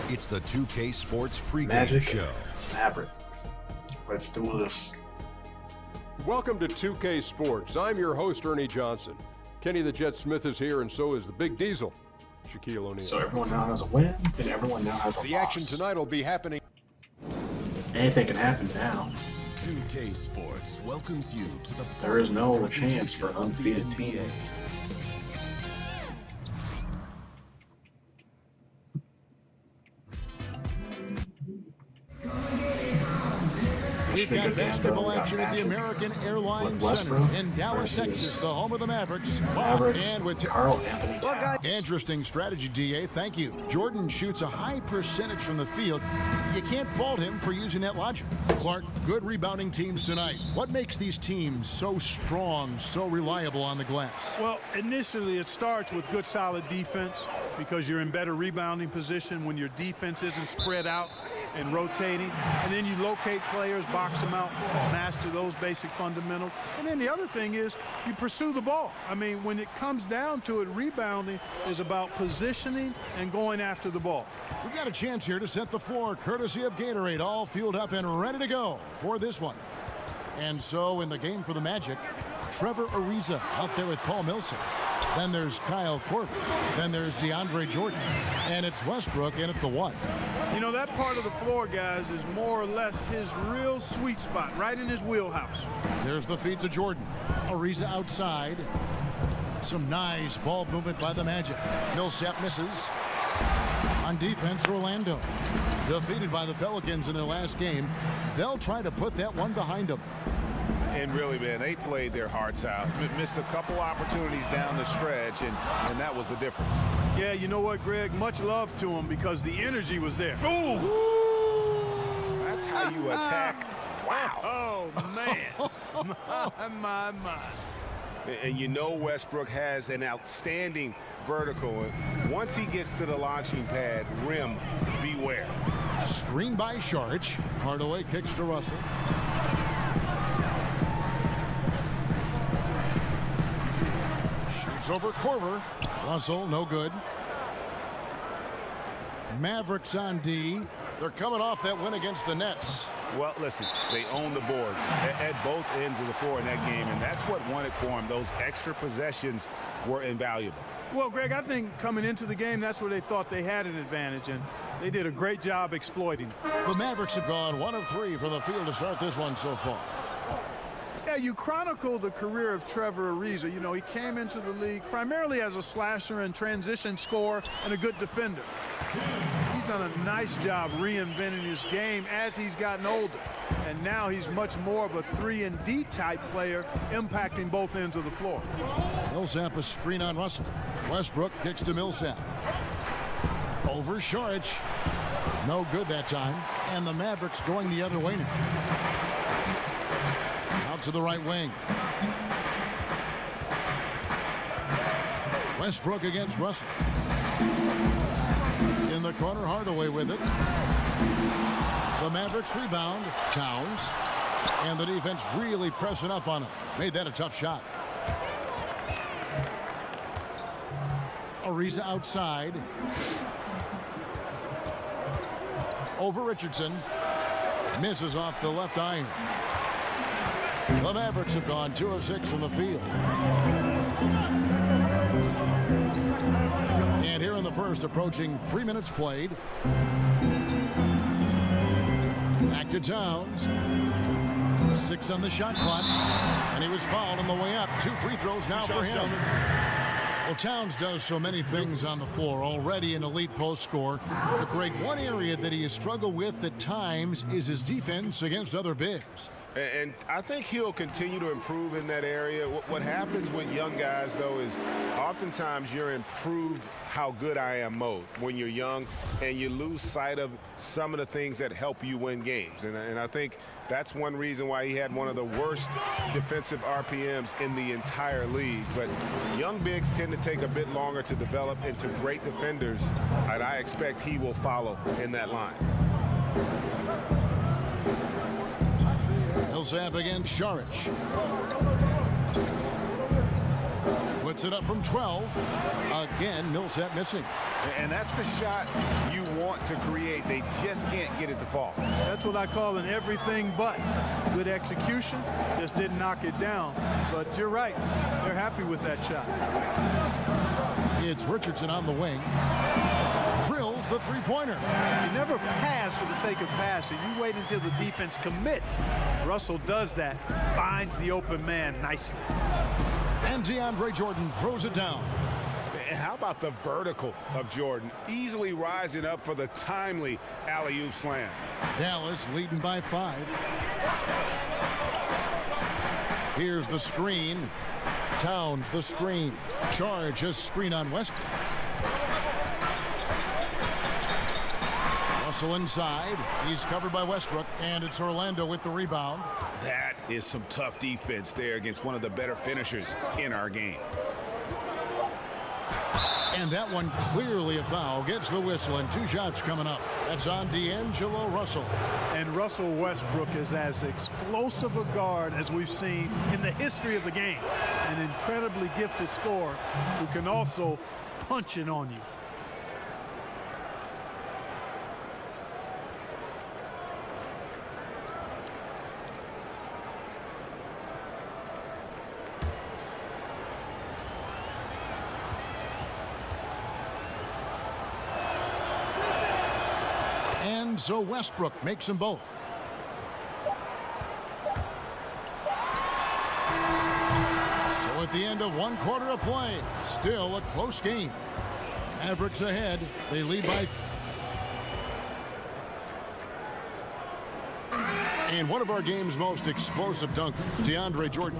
It's the 2K Sports pregame Magic show. Mavericks. Let's do this. Welcome to 2K Sports. I'm your host, Ernie Johnson. Kenny the Jet Smith is here, and so is the Big Diesel, Shaquille O'Neal. So everyone now has a win, and everyone now has a The loss. action tonight will be happening. Anything can happen now. 2K Sports welcomes you to the There is no presentation chance for an of the undefeated NBA. team. We've got basketball action at the American Airlines Center in Dallas, Texas, the home of the Mavericks. Mavericks, And with Carl Anthony Towns. interesting strategy, DA. Thank you. Jordan shoots a high percentage from the field. You can't fault him for using that logic. Clark, good rebounding teams tonight. What makes these teams so strong, so reliable on the glass? Well, initially it starts with good solid defense because you're in better rebounding position when your defense isn't spread out and rotating. And then you locate players, box them out, master those basic fundamentals. And then the other thing is you pursue the ball. I mean, when it comes down to it, rebounding is about positioning and going after the ball. We've got a chance here to set the floor, courtesy of Gatorade, all fueled up and ready to go for this one. And so in the game for the Magic, Trevor Ariza out there with Paul Millsap. Then there's Kyle Korver. Then there's DeAndre Jordan. And it's Westbrook in at the one. You know, that part of the floor, guys, is more or less his real sweet spot, right in his wheelhouse. There's the feed to Jordan. Ariza outside. Some nice ball movement by the Magic. Millsap misses. On defense, Orlando. Defeated by the Pelicans in their last game. They'll try to put that one behind them. And really, man, they played their hearts out. Missed a couple opportunities down the stretch, and that was the difference. Yeah, you know what, Greg? Much love to him because the energy was there. Ooh! That's how you attack. Wow. Oh, man. my. And you know Westbrook has an outstanding vertical. And once he gets to the launching pad, rim, beware. Screen by Sharch. Hardaway kicks to Russell. Shoots over Korver. Russell, no good. Mavericks on D. They're coming off that win against the Nets. Well, listen, they own the boards at both ends of the floor in that game, and that's what won it for them. Those extra possessions were invaluable. Well, Greg, I think coming into the game, that's where they thought they had an advantage, and they did a great job exploiting. The Mavericks have gone 1 of 3 from the field to start this one so far. Yeah, you chronicle the career of Trevor Ariza. You know, he came into the league primarily as a slasher and transition scorer and a good defender. He's done a nice job reinventing his game as he's gotten older. And now he's much more of a 3-and-D type player, impacting both ends of the floor. Millsap a screen on Russell. Westbrook kicks to Millsap. Over Sharch. No good that time. And the Mavericks going the other way now. Out to the right wing. Westbrook against Russell. In the corner, Hardaway with it. The Mavericks rebound. Towns. And the defense really pressing up on him. Made that a tough shot. Ariza outside. Over Richardson. Misses off the left iron. The Mavericks have gone 2 of 6 from the field. And here in the first, approaching 3 minutes played. Back to Towns. 6 on the shot clock. And he was fouled on the way up. 2 free throws now for him. Well, Towns does so many things on the floor. Already an elite post scorer. But Greg, one area that he has struggled with at times is his defense against other bigs. And I think he'll continue to improve in that area. What happens with young guys, though, is oftentimes you're improved how good I am mode when you're young, and you lose sight of some of the things that help you win games. And I think that's one reason why he had one of the worst defensive RPMs in the entire league. But young bigs tend to take a bit longer to develop into great defenders, and I expect he will follow in that line. Millsap against Sharch. With puts it up from 12. Again, Millsap missing. And that's the shot you want to create. They just can't get it to fall. That's what I call an everything but. Good execution, just didn't knock it down. But you're right, they're happy with that shot. It's Richardson on the wing. Drills the three-pointer. You never pass for the sake of passing. You wait until the defense commits. Russell does that, finds the open man nicely. And DeAndre Jordan throws it down. And how about the vertical of Jordan? Easily rising up for the timely alley-oop slam. Dallas leading by 5. Here's the screen. Towns the screen. Charge a screen on Westbrook. Russell inside. He's covered by Westbrook, and it's Orlando with the rebound. That is some tough defense there against one of the better finishers in our game. And that one clearly a foul. Gets the whistle, and 2 shots coming up. That's on D'Angelo Russell. And Russell Westbrook is as explosive a guard as we've seen in the history of the game. An incredibly gifted scorer who can also punch it on you. And so Westbrook makes them both. So at the end of 1 quarter of play, still a close game. Mavericks ahead. They lead by. And one of our game's most explosive dunkers, DeAndre Jordan.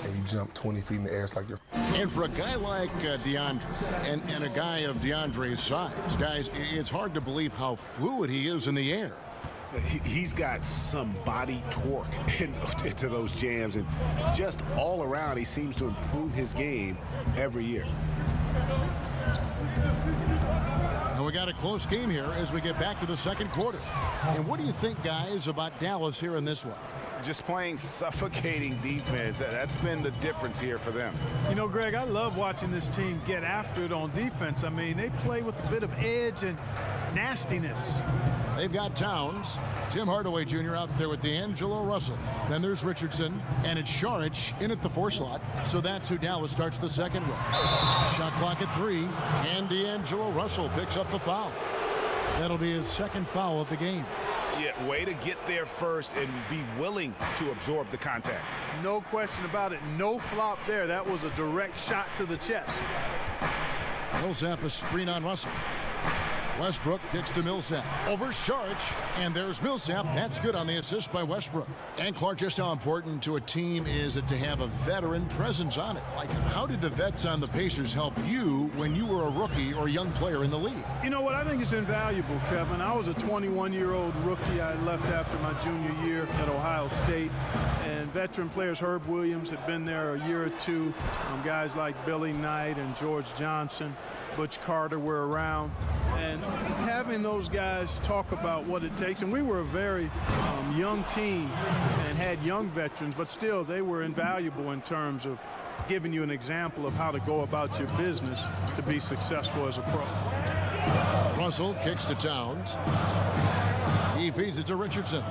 And you jump 20 feet in the air, it's like you're... And for a guy like DeAndre, and a guy of DeAndre's size, guys, it's hard to believe how fluid he is in the air. He's got some body torque into those jams, and just all around, he seems to improve his game every year. And we got a close game here as we get back to the second quarter. And what do you think, guys, about Dallas here in this one? Just playing suffocating defense. That's been the difference here for them. You know, Greg, I love watching this team get after it on defense. I mean, they play with a bit of edge and nastiness. They've got Towns, Tim Hardaway Jr. out there with D'Angelo Russell. Then there's Richardson, and it's Šarić in at the 4 slot. So that's who Dallas starts the second with. Shot clock at 3, and D'Angelo Russell picks up the foul. That'll be his second foul of the game. Yeah, way to get there first and be willing to absorb the contact. No question about it. No flop there. That was a direct shot to the chest. Millsap a screen on Russell. Westbrook kicks to Millsap. Over Šarić, and there's Millsap. That's good on the assist by Westbrook. And Clark, just how important to a team is it to have a veteran presence on it? Like, how did the vets on the Pacers help you when you were a rookie or young player in the league? You know what? I think it's invaluable, Kevin. I was a 21-year-old rookie. I left after my junior year at Ohio State. And veteran players, Herb Williams, had been there a year or two. Guys like Billy Knight and George Johnson, Butch Carter were around. And having those guys talk about what it takes, and we were a very young team and had young veterans, but still they were invaluable in terms of giving you an example of how to go about your business to be successful as a pro. Russell kicks to Towns. He feeds it to Richardson.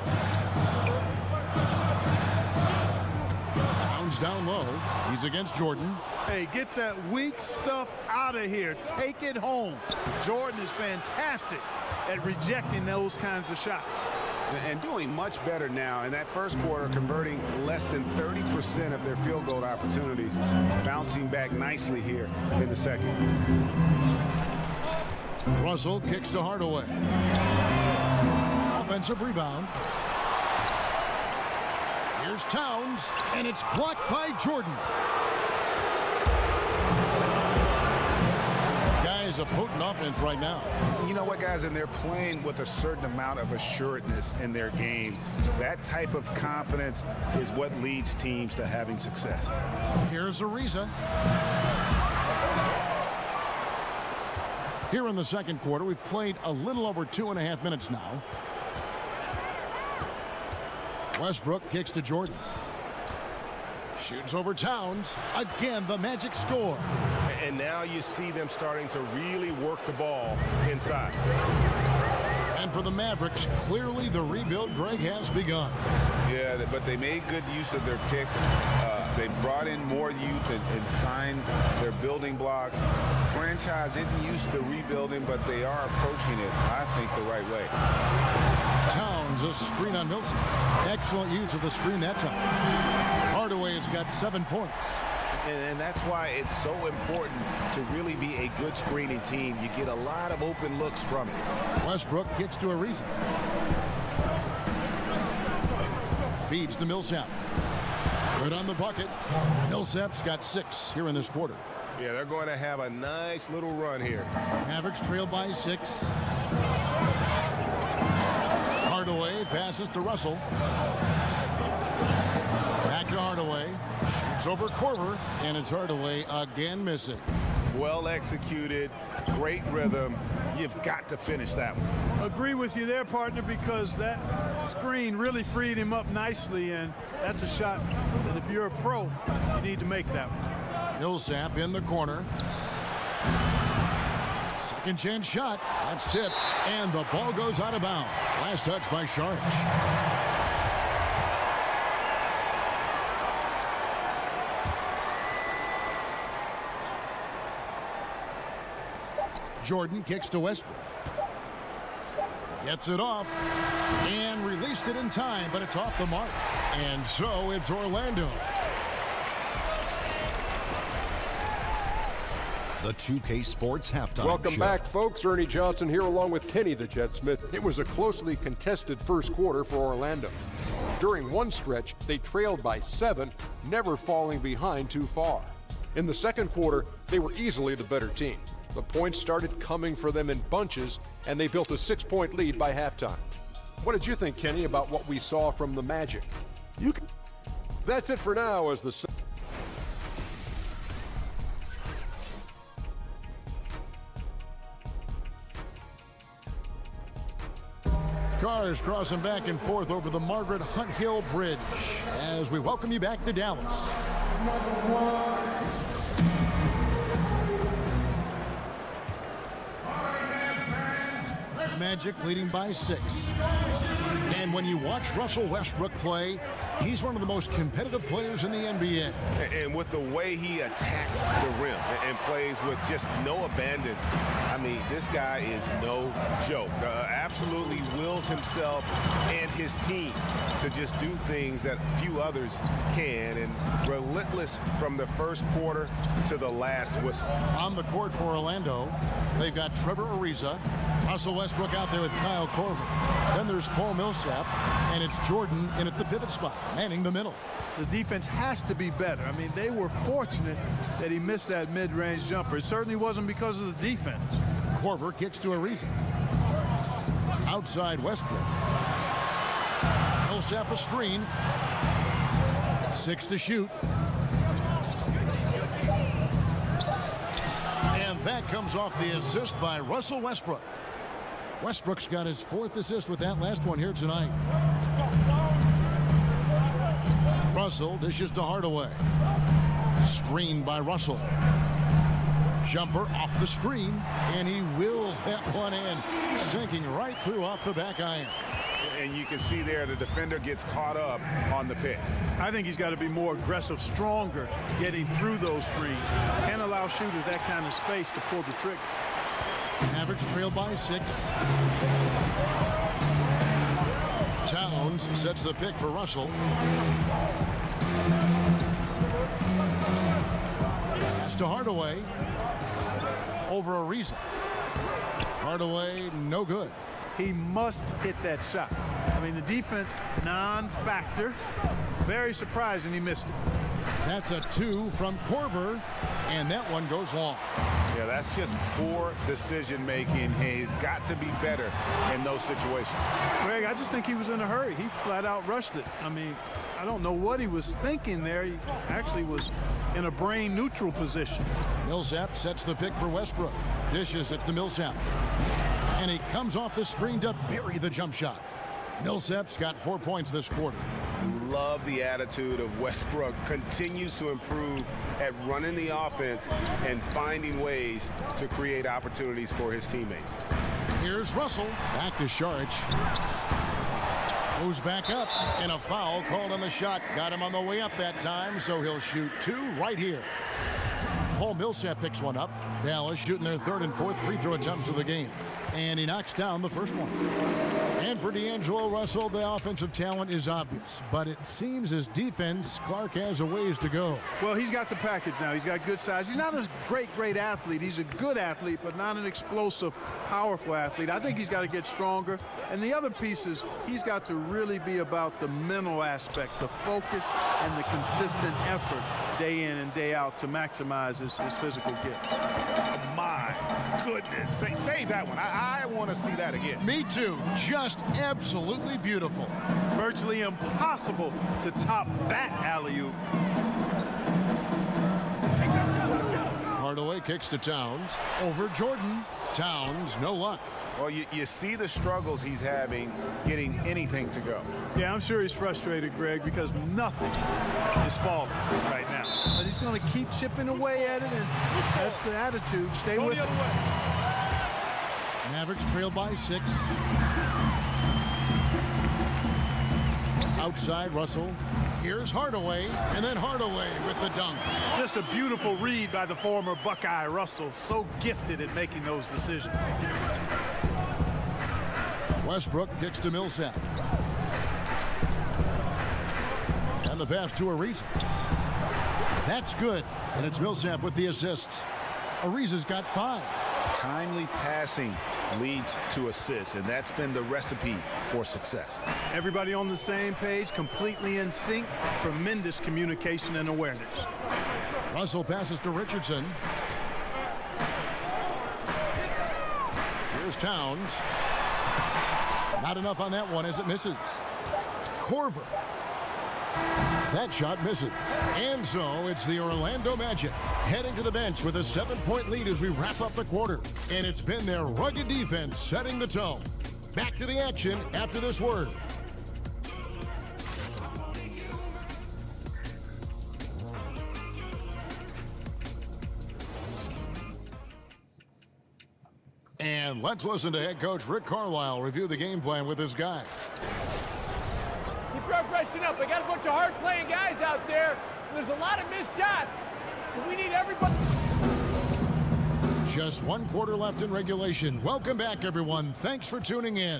Towns down low. He's against Jordan. Hey, get that weak stuff out of here. Take it home. Jordan is fantastic at rejecting those kinds of shots. And doing much better now in that first quarter, converting less than 30% of their field goal opportunities, bouncing back nicely here in the second. Russell kicks to Hardaway. Offensive rebound. Here's Towns, and it's blocked by Jordan. Guys, a potent offense right now. You know what, guys, and they're playing with a certain amount of assuredness in their game. That type of confidence is what leads teams to having success. Here's Ariza. Here in the second quarter, we've played a little over 2.5 minutes now. Westbrook kicks to Jordan. Shoots over Towns. Again, the Magic score. And now you see them starting to really work the ball inside. And for the Mavericks, clearly the rebuild, Greg, has begun. Yeah, but they made good use of their picks. They brought in more youth and signed their building blocks. Franchise isn't used to rebuilding, but they are approaching it, I think, the right way. Towns, a screen on Millsap. Excellent use of the screen that time. Hardaway has got 7 points. And that's why it's so important to really be a good screening team. You get a lot of open looks from it. Westbrook gets to Ariza. Feeds to Millsap. Good on the bucket. Millsap's got 6 here in this quarter. Yeah, they're going to have a nice little run here. Mavericks trail by 6. Hardaway passes to Russell. Back to Hardaway. Shoots over Korver, and it's Hardaway again missing. Well executed, great rhythm. You've got to finish that one. Agree with you there, partner, because that screen really freed him up nicely, and that's a shot that if you're a pro, you need to make that one. Millsap in the corner. Second chance shot. That's tipped, and the ball goes out of bounds. Last touch by Sharch. Jordan kicks to Westbrook. Gets it off and released it in time, but it's off the mark. And so it's Orlando. The 2K Sports Halftime Welcome Show. back, folks. Ernie Johnson here along with Kenny the Jet Smith. It was a closely contested first quarter for Orlando. During one stretch, they trailed by 7, never falling behind too far. In the second quarter, they were easily the better team. The points started coming for them in bunches, and they built a 6-point lead by halftime. What did you think, Kenny, about what we saw from the Magic? That's it for now as the Cars crossing back and forth over the Margaret Hunt Hill Bridge as we welcome you back to Dallas. Magic leading by 6. And when you watch Russell Westbrook play, he's one of the most competitive players in the NBA. And with the way he attacks the rim and plays with just no abandon, I mean, this guy is no joke. Absolutely wills himself and his team to just do things that few others can, and relentless from the first quarter to the last whistle. On the court for Orlando, they've got Trevor Ariza, Russell Westbrook out there with Kyle Korver. Then there's Paul Millsap, and it's Jordan in at the pivot spot, manning the middle. The defense has to be better. I mean, they were fortunate that he missed that mid-range jumper. It certainly wasn't because of the defense. Korver kicks to Ariza. Outside Westbrook. Millsap a screen. 6 to shoot. And that comes off the assist by Russell Westbrook. Westbrook's got his 4th assist with that last one here tonight. Russell dishes to Hardaway. Screened by Russell. Jumper off the screen, and he wills that one in, sinking right through off the back iron. And you can see there the defender gets caught up on the pick. I think he's got to be more aggressive, stronger, getting through those screens. Can't allow shooters that kind of space to pull the trigger. Mavericks trail by 6. Towns sets the pick for Russell. Pass to Hardaway. Over Ariza. Hardaway, no good. He must hit that shot. I mean, the defense, non-factor. Very surprising he missed it. That's a 2 from Korver, and that one goes long. Yeah, that's just poor decision-making. He's got to be better in those situations. Greg, I just think he was in a hurry. He flat out rushed it. I mean, I don't know what he was thinking there. He actually was in a brain-neutral position. Millsap sets the pick for Westbrook. Dishes it to Millsap. And he comes off the screen to bury the jump shot. Millsap's got 4 points this quarter. Love the attitude of Westbrook. Continues to improve at running the offense and finding ways to create opportunities for his teammates. Here's Russell. Back to Saric. Goes back up, and a foul called on the shot. Got him on the way up that time, so he'll shoot 2 right here. Paul Millsap picks one up. Dallas shooting their 3rd and 4th free throw attempts of the game. And he knocks down the first one. And for D'Angelo Russell, the offensive talent is obvious. But it seems his defense, Clark has a ways to go. Well, he's got the package now. He's got good size. He's not a great athlete. He's a good athlete, but not an explosive, powerful athlete. I think he's got to get stronger. And the other pieces, he's got to really be about the mental aspect, the focus, and the consistent effort day in and day out to maximize his physical gifts. My goodness. Save that one. I want to see that again. Me too. Just absolutely beautiful. Virtually impossible to top that alley-oop. Hardaway kicks to Towns. Over Jordan. Towns, no luck. Well, you see the struggles he's having getting anything to go. Yeah, I'm sure he's frustrated, Greg, because nothing is falling right now. But he's going to keep chipping away at it, and that's the attitude. Stay with it. Mavericks trail by 6. Outside Russell. Here's Hardaway, and then Hardaway with the dunk. Just a beautiful read by the former Buckeye Russell. So gifted at making those decisions. Westbrook kicks to Millsap. And the pass to Ariza. That's good. And it's Millsap with the assists. Ariza's got 5. Timely passing leads to assists, and that's been the recipe for success. Everybody on the same page, completely in sync. Tremendous communication and awareness. Russell passes to Richardson. Here's Towns. Not enough on that one as it misses. Korver. That shot misses. And so it's the Orlando Magic heading to the bench with a 7-point lead as we wrap up the quarter. And it's been their rugged defense setting the tone. Back to the action after this word. And let's listen to head coach Rick Carlisle review the game plan with his guys. Keep your aggression up. I got a bunch of hard-playing guys out there. There's a lot of missed shots, so we need everybody. Just 1 quarter left in regulation. Welcome back, everyone. Thanks for tuning in.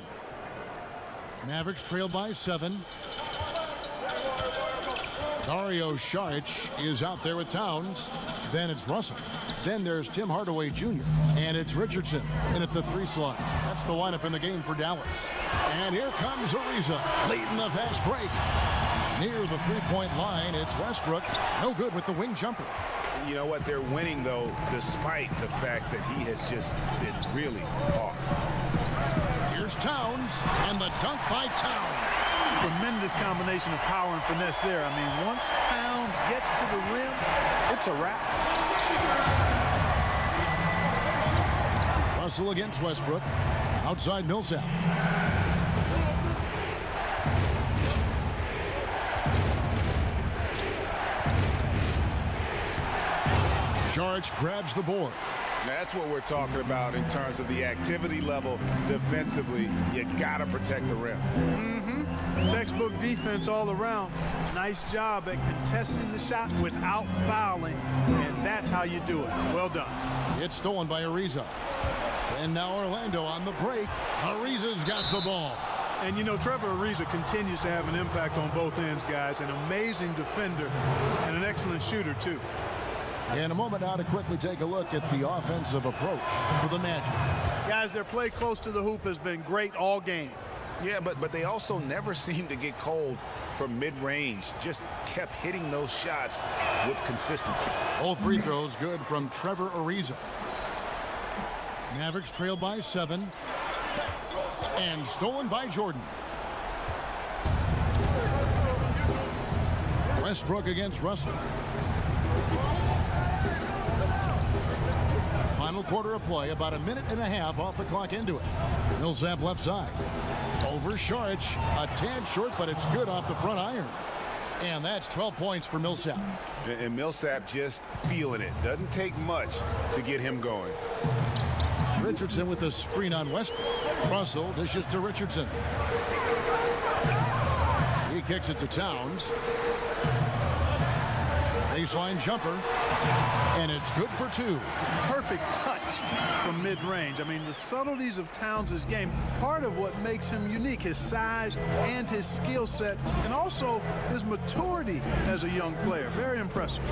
Mavericks trail by 7. Dario Saric is out there with Towns. Then it's Russell. Then there's Tim Hardaway Jr. And it's Richardson in at the 3 slot. That's the lineup in the game for Dallas. And here comes Ariza leading the fast break. Near the 3-point line, it's Westbrook. No good with the wing jumper. You know what? They're winning, though, despite the fact that he has just been really off. Here's Towns, and the dunk by Towns. Tremendous combination of power and finesse there. I mean, once Towns gets to the rim, it's a wrap. Russell against Westbrook. Outside Millsap. Saric grabs the board. That's what we're talking about in terms of the activity level defensively. You got to protect the rim. Textbook defense all around. Nice job at contesting the shot without fouling, and that's how you do it. Well done. It's stolen by Ariza. And now Orlando on the break. Ariza's got the ball. And, you know, Trevor Ariza continues to have an impact on both ends, guys. An amazing defender and an excellent shooter, too. In a moment now to quickly take a look at the offensive approach for the Magic. Guys, their play close to the hoop has been great all game. Yeah, but they also never seem to get cold from mid-range. Just kept hitting those shots with consistency. All free throws good from Trevor Ariza. Mavericks trail by 7. And stolen by Jordan. Westbrook against Russell. Final quarter of play, about a minute and a half off the clock into it. Millsap left side. Over Sharich, a tad short, but it's good off the front iron. And that's 12 points for Millsap. And Millsap just feeling it. Doesn't take much to get him going. Richardson with the screen on Westbrook. Russell dishes to Richardson. He kicks it to Towns. Baseline jumper. And it's good for two. Perfect touch from mid-range. I mean, the subtleties of Towns' game, part of what makes him unique, his size and his skill set, and also his maturity as a young player. Very impressive.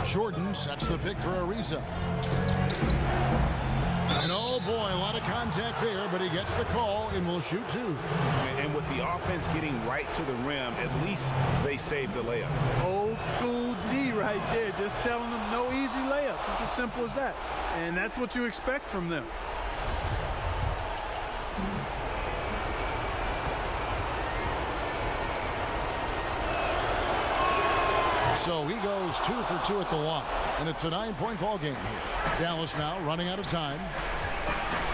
Jordan sets the pick for Ariza. And oh boy, a lot of contact there, but he gets the call and will shoot two. And with the offense getting right to the rim, at least they saved the layup. Old school D right there, just telling them no easy layups. It's as simple as that. And that's what you expect from them. So he goes 2 for 2 at the line, and it's a 9-point ball game here. Dallas now running out of time.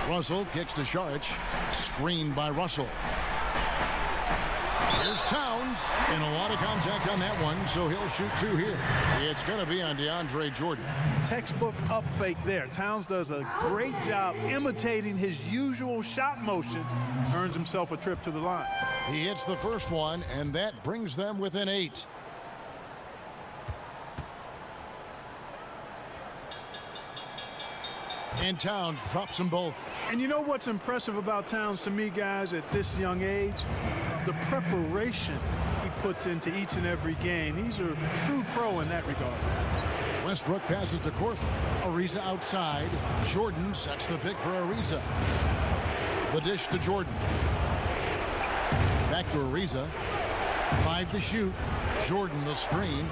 Russell kicks to Sharich, screened by Russell. Here's Towns, and a lot of contact on that one, so he'll shoot two here. It's going to be on DeAndre Jordan. Textbook up fake there. Towns does a great job imitating his usual shot motion, earns himself a trip to the line. He hits the first one, and that brings them within 8. And Towns drops them both. And you know what's impressive about Towns to me, guys, at this young age? The preparation he puts into each and every game. He's a true pro in that regard. Westbrook passes to Corver. Ariza outside. Jordan sets the pick for Ariza. The dish to Jordan. Back to Ariza. 5 to shoot. Jordan the screen.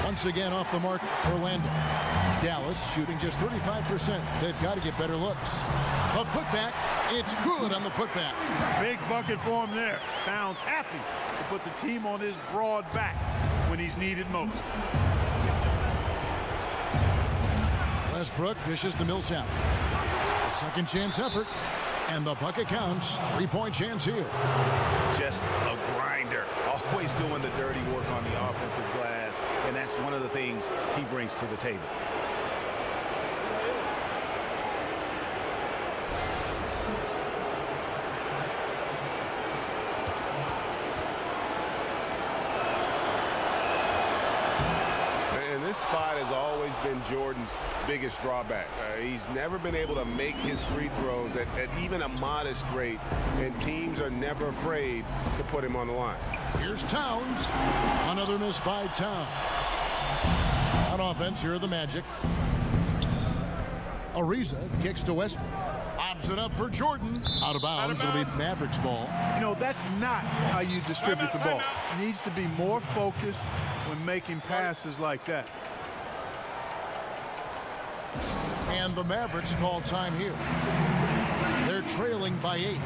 Once again off the mark, Orlando. Dallas shooting just 35%. They've got to get better looks. A putback. It's good on the putback. Big bucket for him there. Towns happy to put the team on his broad back when he's needed most. Westbrook dishes to Millsap. A second chance effort. And the bucket counts. 3-point chance here. Just a grinder. Always doing the dirty work on the offensive glass. And that's one of the things he brings to the table. This spot has always been Jordan's biggest drawback. He's never been able to make his free throws at even a modest rate, and teams are never afraid to put him on the line. Here's Towns. Another miss by Towns. On offense, here are the Magic. Ariza kicks to Westbrook. Lobs it up for Jordan. Out of bounds. It'll be Mavericks ball. You know, that's not how you distribute the ball. Needs to be more focused when making passes like that. And the Mavericks call time here. They're trailing by 8.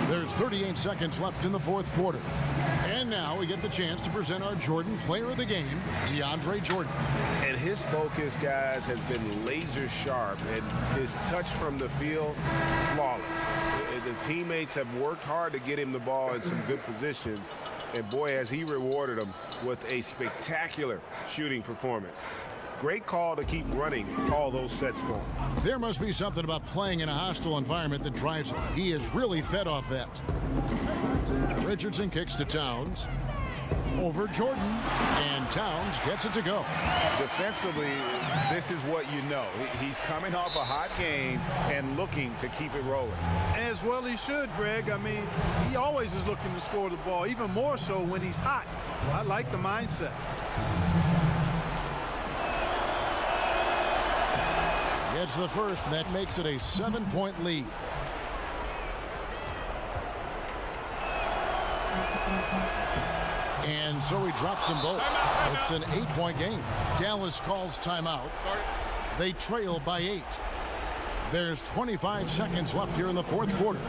There's 38 seconds left in the fourth quarter. And now we get the chance to present our Jordan Player of the Game, DeAndre Jordan. And his focus, guys, has been laser sharp, and his touch from the field, flawless. The teammates have worked hard to get him the ball in some good positions, and boy, has he rewarded them with a spectacular shooting performance. Great call to keep running all those sets for him. There must be something about playing in a hostile environment that drives him. He is really fed off that. Richardson kicks to Towns. Over Jordan, and Towns gets it to go. Defensively, this is what you know. He's coming off a hot game and looking to keep it rolling. As well he should, Greg. I mean, he always is looking to score the ball, even more so when he's hot. I like the mindset. Gets the first, and that makes it a 7-point lead. And so he drops them both. It's an 8-point game. Dallas calls timeout. They trail by 8. There's 25 seconds left here in the fourth quarter.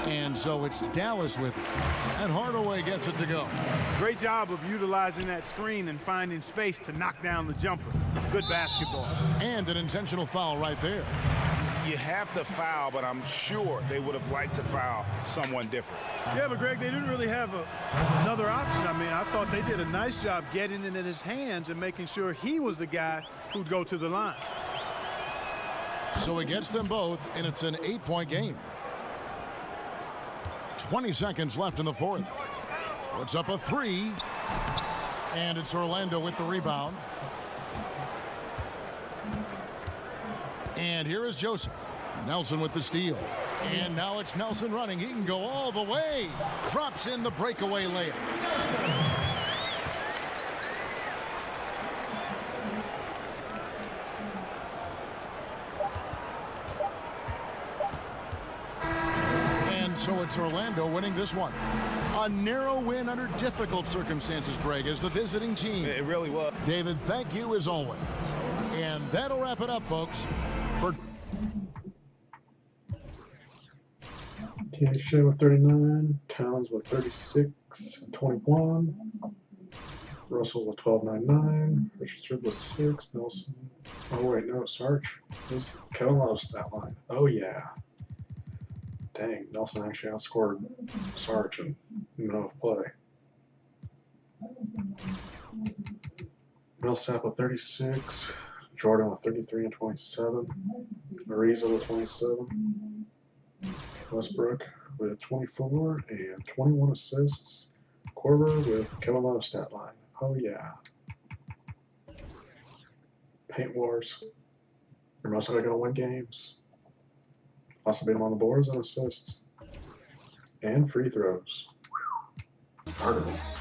And so it's Dallas with it. And Hardaway gets it to go. Great job of utilizing that screen and finding space to knock down the jumper. Good basketball. And an intentional foul right there. You have to foul, but I'm sure they would have liked to foul someone different. Yeah, but Greg, they didn't really have another option. I mean, I thought they did a nice job getting it in his hands and making sure he was the guy who'd go to the line. So it gets them both, and it's an 8-point game. 20 seconds left in the fourth. Puts up a three. And it's Orlando with the rebound. And here is Joseph. Nelson with the steal. And now it's Nelson running. He can go all the way. Drops in the breakaway layup. And so it's Orlando winning this one. A narrow win under difficult circumstances, Greg, as the visiting team. It really was. David, thank you as always. And that'll wrap it up, folks. For Shea with 39, Towns with 36 and 21, Russell with 12.99, Richardson with 6, Nelson. Oh wait, no, Sarge. Who's Kevin Love's that line? Oh yeah. Dang, Nelson actually outscored Sarge in the middle of play. Millsap with 36, Jordan with 33 and 27, Ariza with 27, Westbrook with 24 and 21 assists, Korver with Kevin Love's stat line. Oh yeah. Paint Wars. You're mostly going to win games. Also beat them on the boards and assists. And free throws. Articles.